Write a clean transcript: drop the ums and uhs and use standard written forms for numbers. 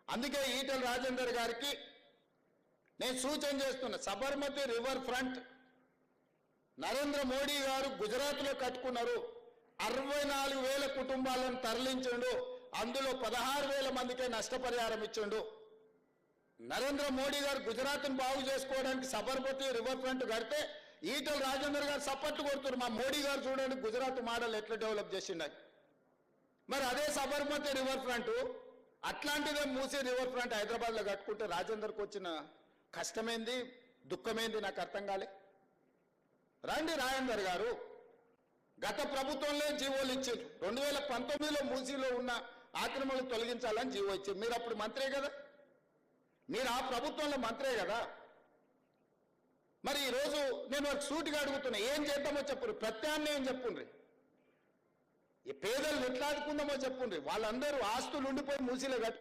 అందుకే ఈటెల రాజేందర్ గారికి నేను సూచన చేస్తున్నా, సబర్మతి రివర్ ఫ్రంట్ నరేంద్ర మోడీ గారు గుజరాత్లో కట్టుకున్నారు. 64,000 కుటుంబాలను తరలించిండు. అందులో 16,000 మందికే నష్టపరిహారం ఇచ్చిండు. నరేంద్ర మోడీ గారు గుజరాత్ను బాగు చేసుకోవడానికి సబర్మతి రివర్ ఫ్రంట్ కడితే ఈటెల రాజేందర్ గారు సపోర్ట్ కొడుతున్నారు. మా మోడీ గారు చూడండి గుజరాత్ మోడల్ ఎట్లా డెవలప్ చేసిండు. మరి అదే సబర్మతి రివర్ ఫ్రంట్ అట్లాంటిదే మూసీ రివర్ ఫ్రంట్ హైదరాబాద్లో కట్టుకుంటే రాజేందర్కి వచ్చిన కష్టమేంది, దుఃఖమేంది నాకు అర్థం కాలే. రండి రాజేందర్ గారు, గత ప్రభుత్వంలో జీవోలు ఇచ్చారు. 2019లో మూసీలో ఉన్న ఆక్రమణలు తొలగించాలని జీవో ఇచ్చారు. మీరు అప్పుడు మంత్రే కదా, మీరు ఆ ప్రభుత్వంలో మంత్రే కదా. మరి ఈరోజు నేను ఒక సూటిగా అడుగుతున్నా, ఏం చేద్దామో చెప్పుర్రి, ప్రత్యామ్నాయం చెప్పుండ్రి, ఈ పేదలు ఎట్లా ఆదుకుందామో చెప్పుండ్రి. వాళ్ళందరూ ఆస్తులు ఉండిపోయి మూసీలో కట్టు